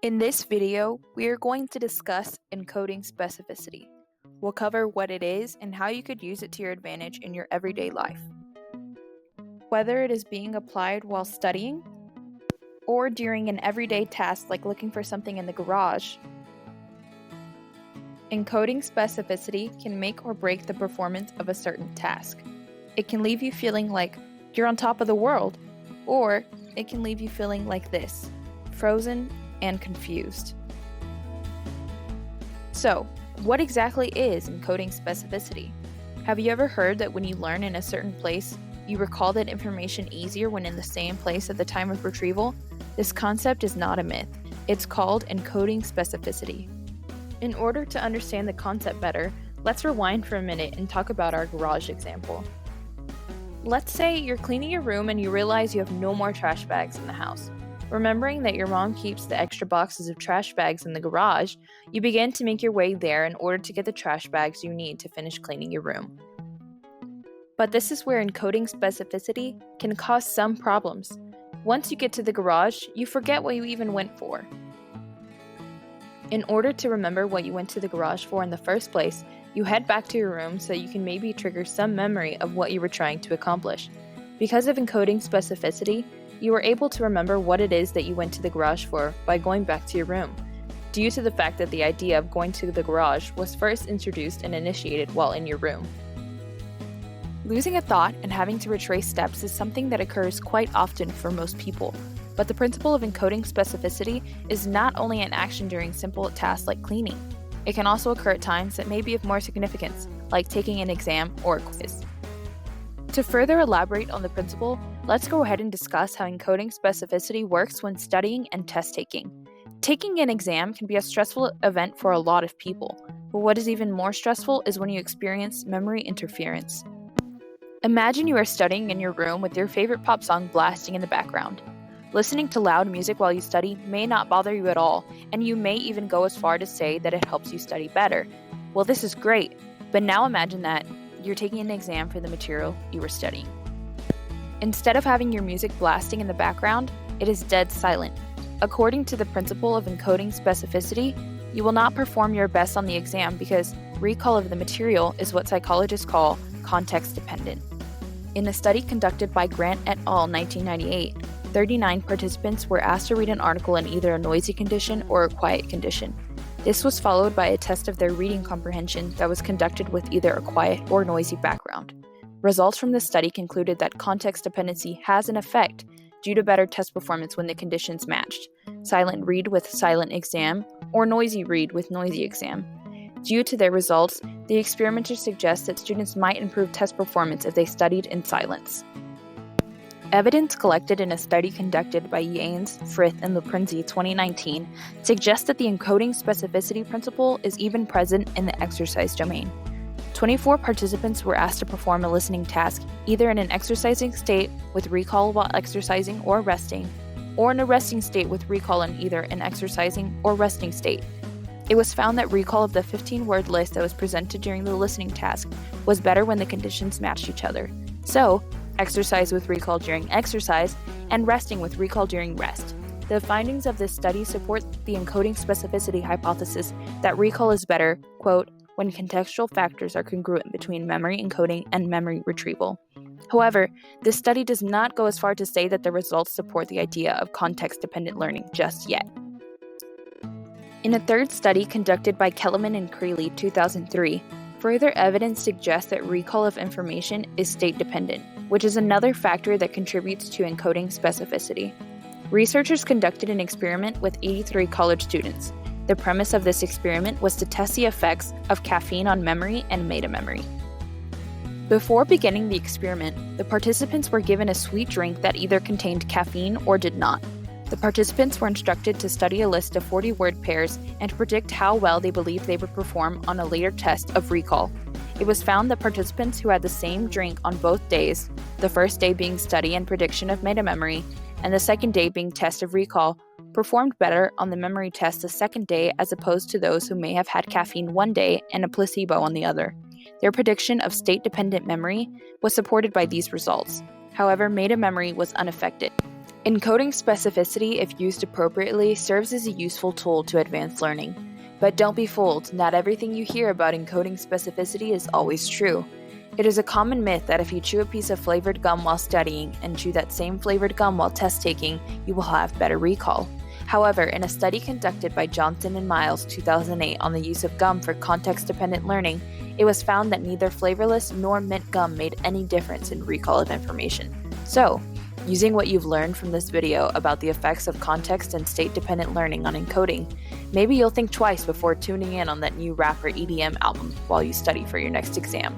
In this video, we are going to discuss encoding specificity. We'll cover what it is and how you could use it to your advantage in your everyday life. Whether it is being applied while studying, or during an everyday task like looking for something in the garage, encoding specificity can make or break the performance of a certain task. It can leave you feeling like you're on top of the world, or it can leave you feeling like this, frozen and confused. So, what exactly is encoding specificity? Have you ever heard that when you learn in a certain place, you recall that information easier when in the same place at the time of retrieval? This concept is not a myth. It's called encoding specificity. In order to understand the concept better, let's rewind for a minute and talk about our garage example. Let's say you're cleaning your room and you realize you have no more trash bags in the house. Remembering that your mom keeps the extra boxes of trash bags in the garage, you begin to make your way there in order to get the trash bags you need to finish cleaning your room. But this is where encoding specificity can cause some problems. Once you get to the garage, you forget what you even went for. In order to remember what you went to the garage for in the first place, you head back to your room so you can maybe trigger some memory of what you were trying to accomplish. Because of encoding specificity, you are able to remember what it is that you went to the garage for by going back to your room, due to the fact that the idea of going to the garage was first introduced and initiated while in your room. Losing a thought and having to retrace steps is something that occurs quite often for most people, but the principle of encoding specificity is not only an action during simple tasks like cleaning. It can also occur at times that may be of more significance, like taking an exam or a quiz. To further elaborate on the principle, let's go ahead and discuss how encoding specificity works when studying and test taking. Taking an exam can be a stressful event for a lot of people, but what is even more stressful is when you experience memory interference. Imagine you are studying in your room with your favorite pop song blasting in the background. Listening to loud music while you study may not bother you at all, and you may even go as far to say that it helps you study better. Well, this is great, but now imagine that you're taking an exam for the material you were studying. Instead of having your music blasting in the background, it is dead silent. According to the principle of encoding specificity, you will not perform your best on the exam because recall of the material is what psychologists call context dependent. In a study conducted by Grant et al. 1998, 39 participants were asked to read an article in either a noisy condition or a quiet condition. This was followed by a test of their reading comprehension that was conducted with either a quiet or noisy background. Results from this study concluded that context dependency has an effect due to better test performance when the conditions matched: silent read with silent exam or noisy read with noisy exam. Due to their results, the experimenters suggest that students might improve test performance if they studied in silence. Evidence collected in a study conducted by Yanes, Frith, and Loprinzi 2019 suggests that the encoding specificity principle is even present in the exercise domain. 24 participants were asked to perform a listening task either in an exercising state with recall while exercising or resting, or in a resting state with recall in either an exercising or resting state. It was found that recall of the 15-word list that was presented during the listening task was better when the conditions matched each other. So, exercise with recall during exercise, and resting with recall during rest. The findings of this study support the encoding specificity hypothesis that recall is better, quote, when contextual factors are congruent between memory encoding and memory retrieval. However, this study does not go as far to say that the results support the idea of context-dependent learning just yet. In a third study conducted by Kellerman and Creeley 2003, further evidence suggests that recall of information is state-dependent, which is another factor that contributes to encoding specificity. Researchers conducted an experiment with 83 college students. The premise of this experiment was to test the effects of caffeine on memory and metamemory. Before beginning the experiment, the participants were given a sweet drink that either contained caffeine or did not. The participants were instructed to study a list of 40 word pairs and to predict how well they believed they would perform on a later test of recall. It was found that participants who had the same drink on both days, the first day being study and prediction of metamemory, and the second day being test of recall, performed better on the memory test the second day as opposed to those who may have had caffeine one day and a placebo on the other. Their prediction of state-dependent memory was supported by these results. However, metamemory was unaffected. Encoding specificity, if used appropriately, serves as a useful tool to advance learning. But don't be fooled, not everything you hear about encoding specificity is always true. It is a common myth that if you chew a piece of flavored gum while studying and chew that same flavored gum while test taking, you will have better recall. However, in a study conducted by Johnson and Miles 2008 on the use of gum for context-dependent learning, it was found that neither flavorless nor mint gum made any difference in recall of information. So, using what you've learned from this video about the effects of context and state-dependent learning on encoding, maybe you'll think twice before tuning in on that new rap or EDM album while you study for your next exam.